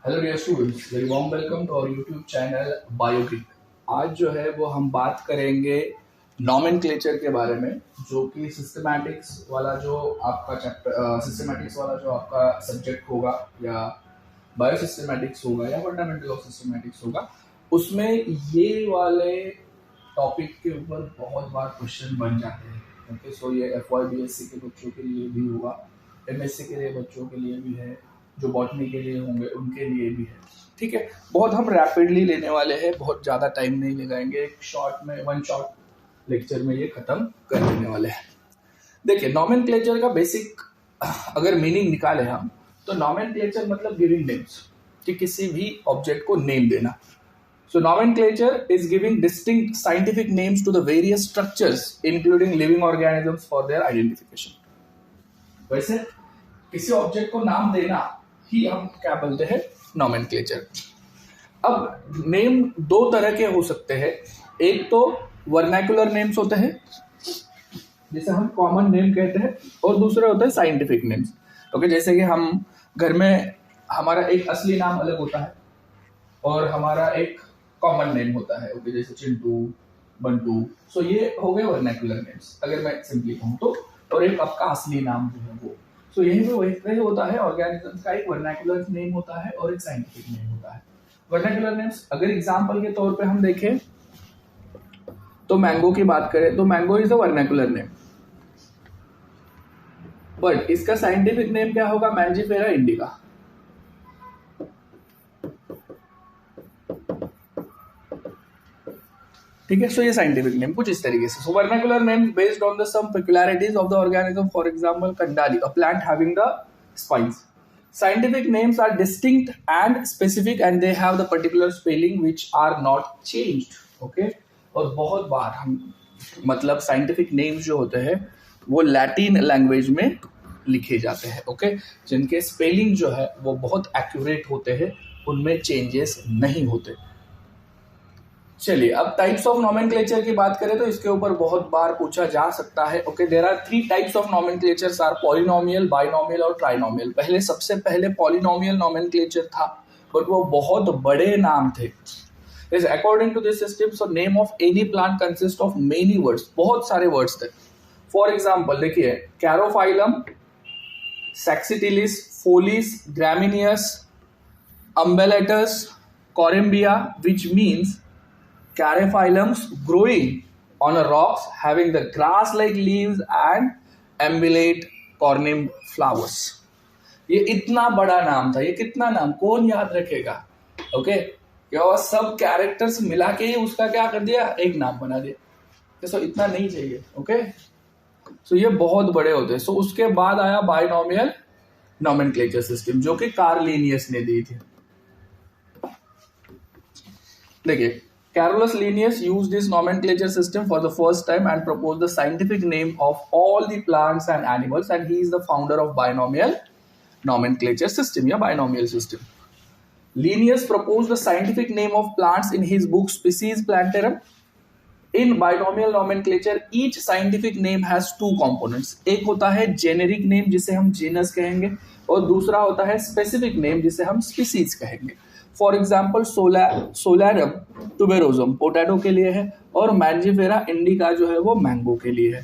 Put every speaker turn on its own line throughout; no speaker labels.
Hello dear students, very warm welcome to our YouTube channel Biogic. आज जो है वो हम बात करेंगे नॉमेनक्लेचर के बारे में, जो कि सिस्टमैटिक्स वाला जो आपका चैप्टर सिस्टमैटिक्स वाला जो आपका सब्जेक्ट होगा, या बायोसिस्टमैटिक्स होगा, या फंडामेंटल ऑफ सिस्टमैटिक्स होगा, उसमें ये वाले टॉपिक के ऊपर बहुत बार क्वेश्चन बन जाते हैं। ओके, सो ये FY BSc के बच्चों के लिए भी होगा, MSc के लिए बच्चों के लिए भी है, जो बॉटनी के लिए होंगे उनके लिए भी है। ठीक है, बहुत हम रैपिडली लेने वाले हैं, बहुत ज़्यादा टाइम नहीं लगाएंगे, एक शॉर्ट में वन शॉर्ट लेक्चर में ये खत्म कर देने वाले हैं। देखिए, नॉमेनक्लेचर का बेसिक अगर मीनिंग निकाले हम, तो नॉमेनक्लेचर मतलब गिविंग नेम्स, कि किसी भी ऑब्जेक्ट को नेम देना। So nomenclature is giving distinct scientific names to the various structures, including living organisms, for their identification. वैसे किसी ऑब्जेक्ट को नाम देना ही हम क्या बोलते हैं, नॉमेनक्लेचर। अब नेम दो तरह के हो सकते हैं। एक तो वर्नाकुलर नेम्स होते हैं, जिसे हम कॉमन नेम कहते हैं, और दूसरे होते हैं साइंटिफिक नेम्स। ओके, जैसे कि हम घर में हमारा एक असली नाम अलग होता है और हमारा एक कॉमन नेम होता है। ओके, जैसे चिंटू, बंटू। सो ये हो गए वर्नाकुलर नेम्स, अगर मैं सिंपली कहूँ तो। और एक आपका असली नाम जो है वो। सो यही पे वही होता है, ऑर्गेनिज्म का एक वर्नाकुलर नेम होता है और एक साइंटिफिक नेम होता है। वर्नाकुलर नेम्स अगर एग्जांपल के तौर पे हम देखें तो मैंगो की बात करें तो mango is a vernacular name, but इसका साइंटिफिक नेम क्या होगा, मैंजीफेरा इंडिका। ठीक है, सो ये साइंटिफिक नेम कुछ इस तरीके से। So vernacular name based on the some peculiarities of the organism, for example Kandali, a plant having the spines. Scientific names are distinct and specific and they have the particular spelling which are not changed. Okay, और बहुत बार हम मतलब scientific names जो होते हैं वो Latin language में लिखे जाते हैं। ओके, जिनके स्पेलिंग जो है वो बहुत एक्यूरेट होते हैं, उनमें चेंजेस नहीं होते। चलिए, अब टाइप्स ऑफ नॉमेनक्लेचर की बात करें तो इसके ऊपर बहुत बार पूछा जा सकता है। Okay, there are 3 types of nomenclatures are polynomial, binomial और ट्राइनोमियल। सबसे पहले पॉलिनोमियल नॉमेनक्लेचर था, बट वो बहुत बड़े नाम थे। According to this system, so name of any plant consist of many words, बहुत सारे वर्ड्स थे। फॉर एग्जाम्पल देखिए, caryophyllum, saxatilis, foliis, gramineus, umbellatus, corymbis, which means Caryophyllums growing on a rocks having the grass-like leaves and umbellate cornime flowers. ये इतना बड़ा नाम था, ये कितना नाम कौन याद रखेगा। ओके, क्या सब कैरेक्टर्स मिला के ही उसका क्या कर दिया, एक नाम बना दिया। सो इतना नहीं चाहिए। ओके, सो ये बहुत बड़े होते हैं। सो उसके बाद आया बाइनोमियल नॉमेनक्लेचर सिस्टम, जो कि कार्ल लिनियस ने दी थी। देखिए, Carolus Linnaeus used this nomenclature system for the first time and proposed the scientific name of all the plants and animals, and he is the founder of binomial nomenclature system, या binomial system. Linnaeus proposed the scientific name of plants in his book Species Plantarum. In binomial nomenclature, each scientific name has 2 components. एक होता है generic name, जिसे हम genus कहेंगे, और दूसरा होता है specific name, जिसे हम species कहेंगे। फॉर एग्जाम्पल सोलैरम ट्यूबेरोसम पोटैटो के लिए है, और मैंजीफेरा इंडिका जो है वो मैंगो के लिए है।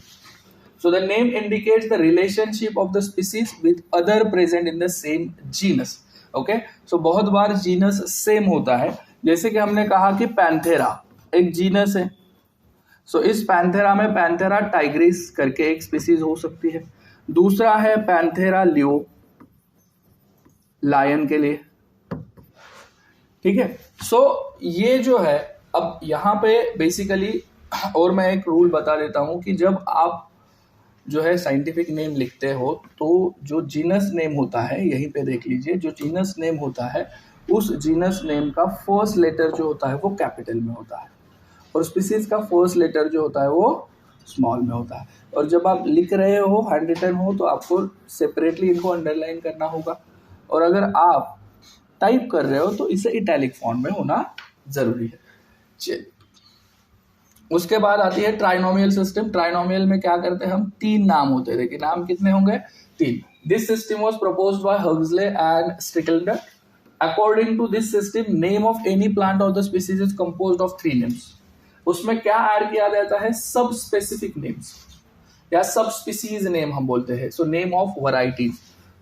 So the name indicates the relationship of the species with other present in the same genus. Okay, so बहुत बार जीनस सेम होता है, जैसे कि हमने कहा कि पैंथेरा एक जीनस है। सो इस पैंथेरा में पैंथेरा टाइग्रिस करके एक स्पीसीज हो सकती है, दूसरा है पैंथेरा लियो, लायन के लिए। ठीक है, सो ये जो है, अब यहाँ पे बेसिकली, और मैं एक रूल बता देता हूँ कि जब आप जो है साइंटिफिक नेम लिखते हो, तो जो जीनस नेम होता है, यहीं पे देख लीजिए, जो जीनस नेम होता है उस जीनस नेम का फर्स्ट लेटर जो होता है वो कैपिटल में होता है, और स्पीसीज का फर्स्ट लेटर जो होता है वो स्मॉल में होता है। और जब आप लिख रहे हो, हैंड रिटन हो, तो आपको सेपरेटली इनको अंडरलाइन करना होगा, और अगर आप टाइप कर रहे हो तो इसे इटैलिक फॉन्ट में होना जरूरी है। चलिए, उसके बाद आती है ट्राइनोमियल सिस्टम। ट्राइनोमियल में क्या करते हैं हम, 3 नाम होते हैं। देखिए, नाम कितने होंगे, 3। This system was proposed by Huxley and Stricklander. According to this system name of any plant और the species is composed of 3 names. उसमें क्या ऐड किया जाता है, सब स्पेसिफिक नेम्स या सब स्पीसीज नेम हम बोलते हैं, सो name of varieties.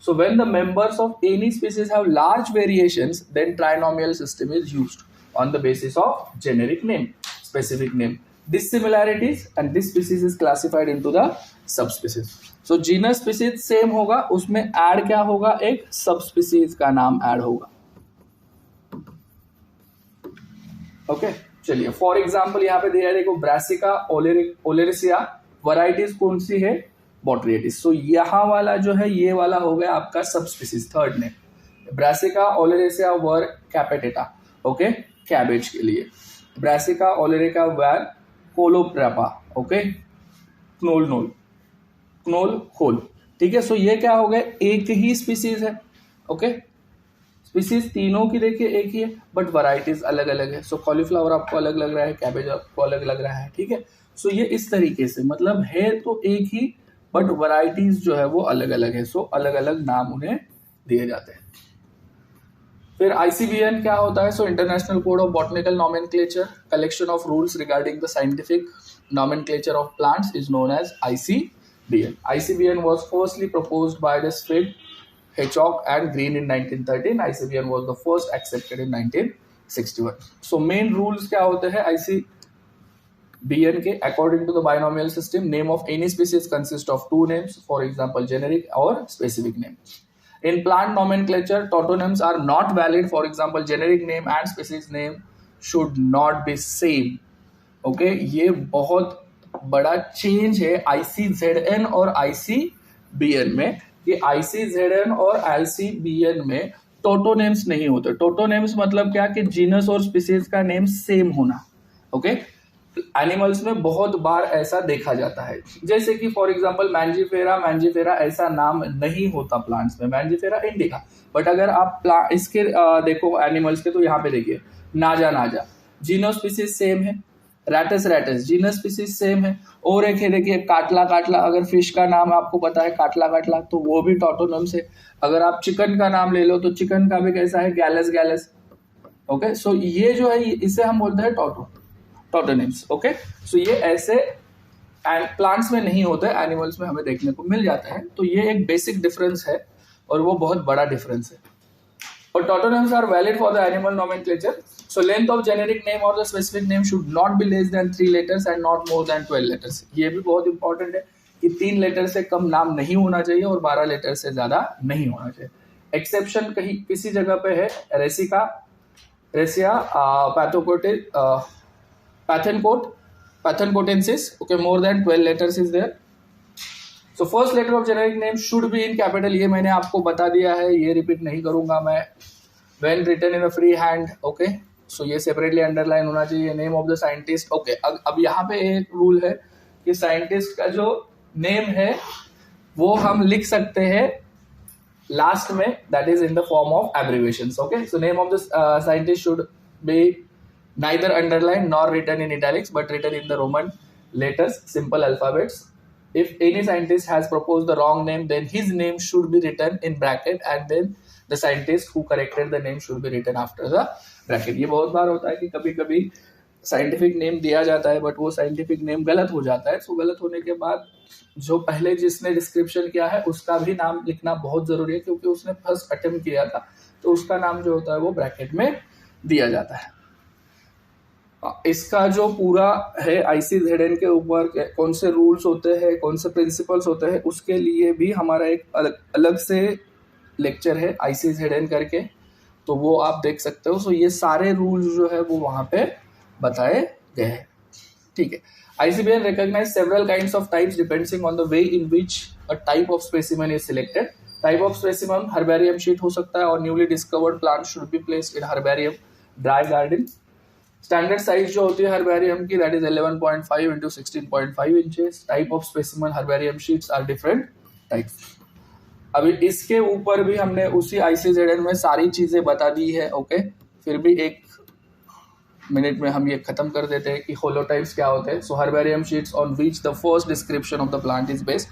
So when the members of any species have large variations, then trinomial system is used on the basis of generic name, specific name, dissimilarities, and this species is classified into the subspecies. So genus species same होगा, उसमें add क्या होगा, एक subspecies का नाम add होगा। Okay, चलिए for example यहाँ पे दिया है, देखो ब्रासिका ओलेरिसिया, वैराइटीज कौन सी है, बॉटरिएटिस। सो यहाँ वाला जो है ये वाला हो गया आपका सब स्पीसीज, थर्ड ने। ब्रासिका ओलेरिसिया वर कैपेटेटा, ओके, कैबेज के लिए। ब्रासिका ओलेरिका वर कोलोप्रापा, ओके, क्नोल खोल, ठीक है। सो ये क्या हो गया, एक ही स्पीसीज है, ओके। स्पीसीज तीनों की देखिए एक ही है, बट वैराइटीज अलग अलग है। सो कॉलीफ्लावर आपको अलग लग रहा है, कैबेज आपको अलग लग रहा है, ठीक है। सो ये इस तरीके से, मतलब है तो एक ही, बट वैराइटीज जो है वो अलग अलग है। सो अलग अलग नाम उन्हें दिए जाते हैं। फिर ICBN क्या होता है, so international code of botanical nomenclature, collection of rules regarding the scientific nomenclature of plants is known as ICBN। ICBN was firstly proposed by the Sfrid, Hedgehog and Green in 1913. ICBN was the first accepted in 1961. So main rules क्या होते हैं ICBN के, according to the binomial system, name of any species consists of 2 names, for example generic or specific name. In plant nomenclature, tautonyms are not valid. For example, generic name and species name should not be same. Okay, ये बहुत बड़ा change है ICZN और ICBN में, कि ICZN और ICBN में टोटोनेम्स नहीं होते। टोटोनेम्स मतलब क्या, कि जीनस और स्पीसीज का नेम सेम होना, ओके। एनिमल्स में बहुत बार ऐसा देखा जाता है, जैसे कि फॉर एग्जांपल मैंजीफेरा ऐसा नाम नहीं होता प्लांट्स में, मैंजीफेरा इंडिका। बट अगर आप इसके देखो एनिमल्स के, तो यहाँ पे देखिए नाजा, जीनो स्पीसीज सेम है। रैटस जीनस स्पीसीज सेम है। और एक है देखिए काटला, अगर फिश का नाम आपको पता है काटला, तो वो भी टोटोनम्स है। अगर आप चिकन का नाम ले लो तो चिकन का भी कैसा है, गैलस, ओके। सो ये जो है इसे हम बोलते हैं टोटोनिम्स, ओके। सो ये ऐसे प्लांट्स में नहीं होता है, एनिमल्स में हमें देखने को मिल जाता है। तो ये एक बेसिक डिफरेंस है और वो बहुत बड़ा डिफरेंस है। और tautonyms are valid for the animal nomenclature. So length of generic name or the specific name should not be less than 3 letters and not more than 12 letters. ये भी बहुत इंपॉर्टेंट है कि 3 लेटर से कम नाम नहीं होना चाहिए और 12 लेटर से ज्यादा नहीं होना चाहिए। एक्सेप्शन कहीं किसी जगह पे है, रेसिया पैथनकोटेंसिस, okay, more than 12 letters is there. So first letter of generic name should be in capital. ये मैंने आपको बता दिया है, ये रिपीट नहीं करूंगा मैं। When written in a free hand, okay. सो ये सेपरेटली अंडरलाइन होना चाहिए। Name of the scientist, okay. अब यहाँ पे एक रूल है कि साइंटिस्ट का जो नेम है वो हम लिख सकते हैं लास्ट में, that is in the form of abbreviations, okay. So name of the scientist should be neither underline nor written in italics but written in the roman letters, simple alphabets. If any scientist has proposed the wrong name, then his name should be written in bracket and then the scientist who corrected the name should be written after the bracket. ये बहुत बार होता है कि कभी कभी scientific name दिया जाता है बट वो साइंटिफिक नेम गलत हो जाता है। सो गलत होने के बाद जो पहले जिसने डिस्क्रिप्शन किया है उसका भी नाम लिखना बहुत जरूरी है, क्योंकि उसने फर्स्ट अटेम्प्ट किया था, तो उसका नाम जो होता है वो ब्रैकेट में दिया जाता है। इसका जो पूरा है ICZN के ऊपर कौन से रूल्स होते हैं, कौन से प्रिंसिपल्स होते हैं, उसके लिए भी हमारा एक अलग से लेक्चर है ICZN करके, तो वो आप देख सकते हो। सो ये सारे रूल्स जो है वो वहाँ पे बताए गए हैं, ठीक है। ICBN recognize several kinds of types depending on the way in which a type of specimen is selected. Type of specimen herbarium sheet हो सकता है, और newly discovered plants should be placed in herbarium dry garden. Standard size जो होती है herbarium की, that is 11.5 into 16.5 inches. Type of specimen herbarium sheets are different types. अभी इसके ऊपर भी हमने उसी ICZN में सारी चीजें बता दी है, ओके। फिर भी 1 मिनट में हम ये खत्म कर देते हैं कि होलोटाइप्स क्या होते हैं। So herbarium sheets on which the first description of the plant is based,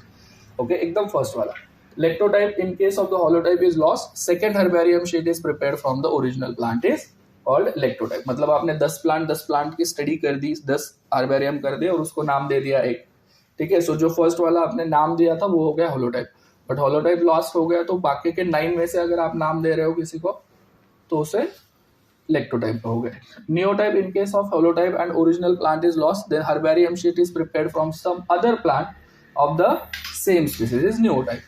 okay, एकदम फर्स्ट वाला। Lectotype, in case of the holotype is lost, second herbarium sheet is prepared from the original plant is called lectotype. मतलब आपने 10 plant की study कर दी, 10 herbarium कर दिया और उसको नाम दे दिया एक, ठीक है. सो जो फर्स्ट वाला आपने नाम दिया था वो हो गया होलोटाइप, बट होलोटाइप लॉस्ट हो गया तो बाकी के 9 में से अगर आप नाम दे रहे हो किसी को तो उसे lectotype हो गए. Neotype, in case of holotype and original plant is lost, then herbarium sheet is prepared from some other plant of the same species is neotype.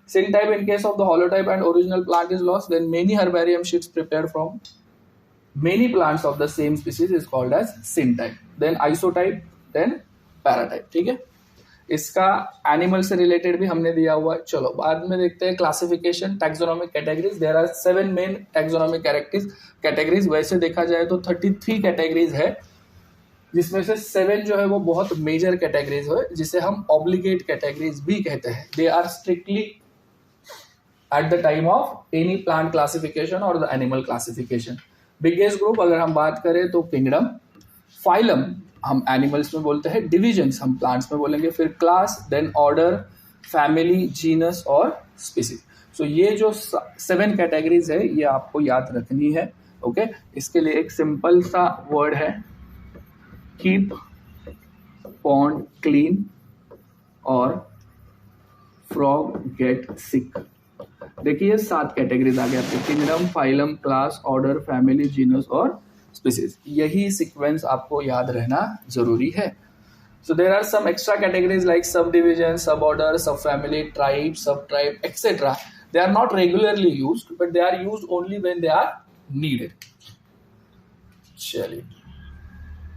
Syntype, in case of the holotype and original plant is lost, then many herbarium sheets prepared from many plants of the same species is called as syntype. Then isotype, then paratype. ठीक है, इसका animal से related भी हमने दिया हुआ है. चलो बाद में देखते हैं classification, taxonomic categories. There are 7 main taxonomic categories. वैसे देखा जाए तो 33 कैटेगरीज है, जिसमें से 7 जो है वो बहुत मेजर कैटेगरीज है, जिसे हम ऑब्लिगेट कैटेगरीज भी कहते हैं. They are strictly at the time of any plant classification और the animal classification. Biggest group अगर हम बात करें तो किंगडम, फाइलम हम एनिमल्स में बोलते हैं, डिविजन्स हम प्लांट्स में बोलेंगे, फिर class, then order, family, genus और स्पीसीज. सो ये जो 7 कैटेगरीज है ये आपको याद रखनी है. ओके, इसके लिए एक सिंपल सा वर्ड है, कीप पॉन्ड क्लीन और फ्रॉग गेट सिक. देखिए 7 कैटेगरीज आ गया आपके, kingdom, phylum, class, order, family, genus और स्पीसीज. यही सीक्वेंस आपको याद रहना जरूरी है. So there are some extra categories like subdivision, suborder, subfamily, tribe, subtribe etcetera. They are not regularly used but they are used only when they are needed. चलिए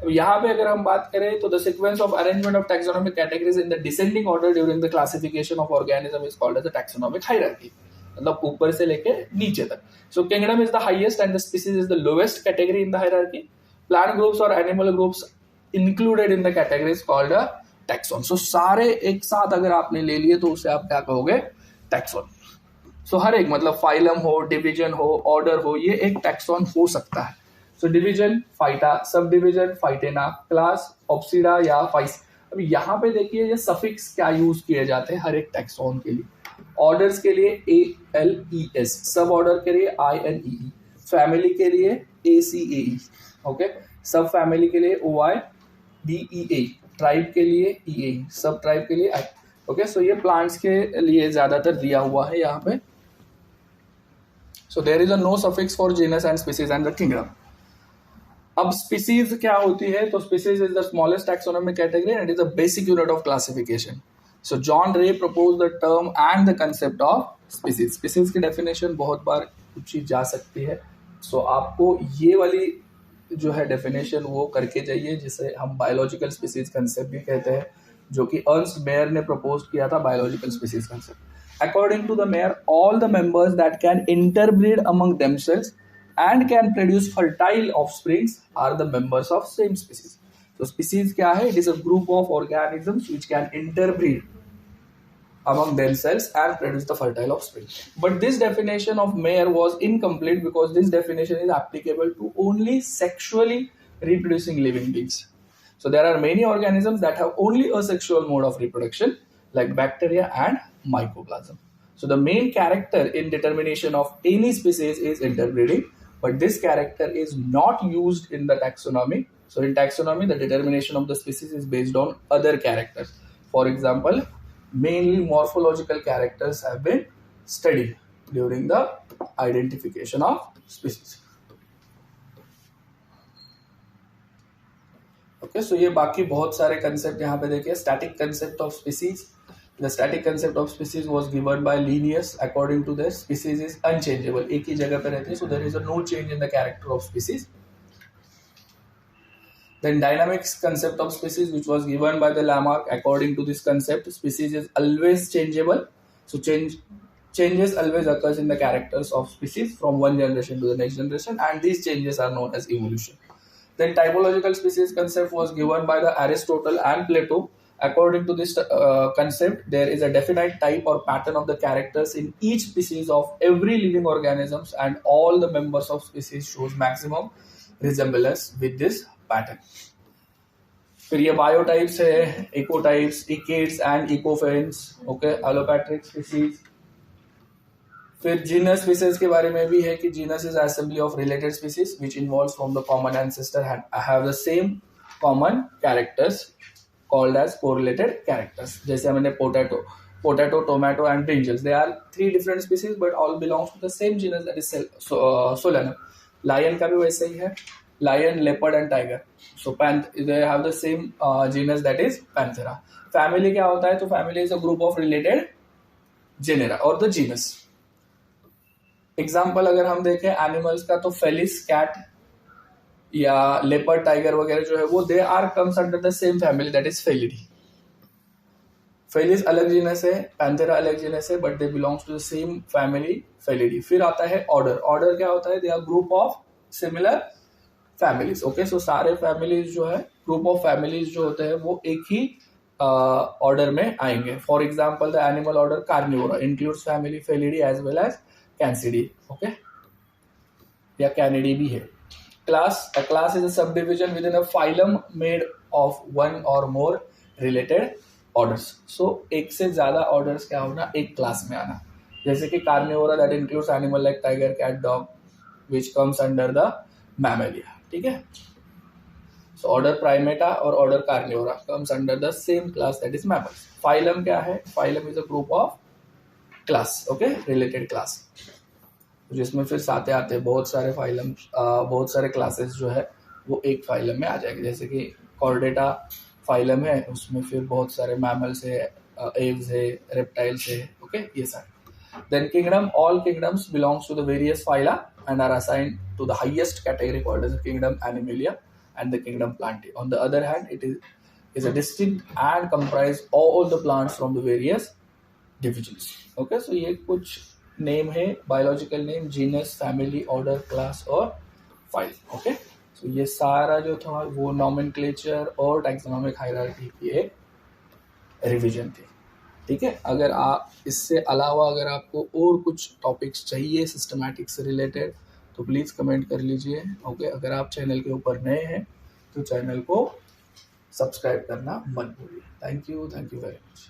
अब यहाँ पे अगर हम बात करें तो the sequence of arrangement of taxonomic categories in the descending order during the classification of organism is called as the taxonomic hierarchy. मतलब ऊपर से लेके नीचे तक. So kingdom is the highest and the species is the lowest category in the hierarchy. Plant groups और animal groups included in the category is called a taxon. So सारे एक साथ अगर आपने ले लिए तो उसे आप क्या कहोगे, टैक्सॉन. सो हर एक मतलब फाइलम हो, डिवीजन हो, ऑर्डर हो, ये एक टैक्सॉन हो सकता है. So division phyta, subdivision phytina, class opsida या फाइस. अब यहाँ पे देखिए ये सफिक्स क्या यूज किए जाते हैं हर एक टैक्सॉन के लिए. ऑर्डर्स के लिए ALES, सब ऑर्डर के लिए INEE, फैमिली के लिए ACAE, ओके, सब फैमिली के लिए OIDEA, ट्राइब के लिए EAE, सब ट्राइब के लिए I. ओके, सो ये प्लांट्स के लिए ज्यादातर दिया हुआ है यहाँ पे. So there is a no suffix for genus and species and the kingdom. अब स्पीसीज क्या होती है, तो species is the smallest taxonomic category and is the basic unit of classification. So John Ray proposed the term and the concept of species. Species की definition बहुत बार पूछी जा सकती है. So आपको ये वाली जो है definition वो करके जाइए, जिसे हम biological species concept भी कहते हैं, जो कि Ernst Mayr ने propose किया था biological species concept. According to the Mayr, all the members that can interbreed among themselves and can produce fertile offsprings are the members of same species. So species क्या है? It is a group of organisms which can interbreed among themselves and produce the fertile offspring. But this definition of Mayr was incomplete because this definition is applicable to only sexually reproducing living beings. So there are many organisms that have only a sexual mode of reproduction like bacteria and mycoplasm. So the main character in determination of any species is interbreeding, but this character is not used in the taxonomy. So in taxonomy, the determination of the species is based on other characters. For example, mainly morphological characters have been studied during the identification of species. Okay, so ये बाकी बहुत सारे concept यहाँ पे देखिए. Static concept of species. The static concept of species was given by Linnaeus. According to this, species is unchangeable. एक ही जगह पे रहते हैं, so there is a no change in the character of species. Then dynamics concept of species, which was given by the Lamarck. According to this concept, species is always changeable. So changes always occurs in the characters of species from one generation to the next generation, and these changes are known as evolution. Then typological species concept was given by the Aristotle and Plato. According to this concept, there is a definite type or pattern of the characters in each species of every living organisms, and all the members of species shows maximum resemblance with this pattern. फिर ये biotypes है, ecotypes, ecads and ecophenes. Okay, allopatric species, फिर genus species के बारे में भी है कि genus is assembly of related species which involves from the common ancestor have the same common characters called as correlated characters. जैसे हमने potato, tomato and brinjals, they are 3 different species but all belongs to the same genus that is solanum. Lion का भी वैसे ही है, lion, leopard and tiger, so they have the same genus that is Panthera. Family क्या होता है? तो family is a group of related genera और द जीनस। एग्जाम्पल अगर हम देखें एनिमल्स का, तो फेलिस कैट या लेपर्ड टाइगर वगैरह जो है वो they are comes under the same family that is Felidae. Felis अलग जीनस है, पैंथेरा अलग जीनस है, but they belongs to the same family Felidae. फिर आता है ऑर्डर। ऑर्डर क्या होता है? They are group of similar families. Okay, so सारे फैमिलीज जो है, ग्रुप ऑफ फैमिलीज जो होते हैं वो एक ही ऑर्डर में आएंगे। For example the animal order Carnivora includes family Felidae as well as Canidae. Okay, या कैनिडी भी है। Class, a class is a subdivision within a phylum made of one or more related orders. So एक से ज्यादा orders क्या होना? एक class में आना। जैसे कि Carnivora that includes animal like tiger, cat, dog which comes under the Mammalia. ठीक है, सो ऑर्डर प्राइमेटा और order Carnivora comes under the same class that is mammals. Phylum क्या है? Phylum is a group of class, okay, related class, जिसमें फिर साथ आते हैं बहुत सारे फाइलम, बहुत सारे क्लासेस जो है वो एक फाइलम में आ जाएंगे। जैसे कि कॉर्डेटा फाइलम है, उसमें फिर बहुत सारे मैमल्स है, एव्स है, रेप्टाइल्स है, ओके, ये सारे। Then kingdom, all kingdoms belongs to the various phyla and are assigned to the highest category called as kingdom Animalia and the kingdom Plantae. On the other hand it is a distinct and comprise all the plants from the various divisions. Okay, so ये कुछ name है, biological name, genus, family, order, class और phylum. Okay, so ये सारा जो था वो nomenclature और टैक्सोनॉमिक हायरार्की की एक रिवीजन थी। ठीक है, अगर आप इससे अलावा अगर आपको और कुछ टॉपिक्स चाहिए सिस्टमैटिक से रिलेटेड तो प्लीज़ कमेंट कर लीजिए। ओके, अगर आप चैनल के ऊपर नए हैं तो चैनल को सब्सक्राइब करना मत भूलिए। Thank you very much.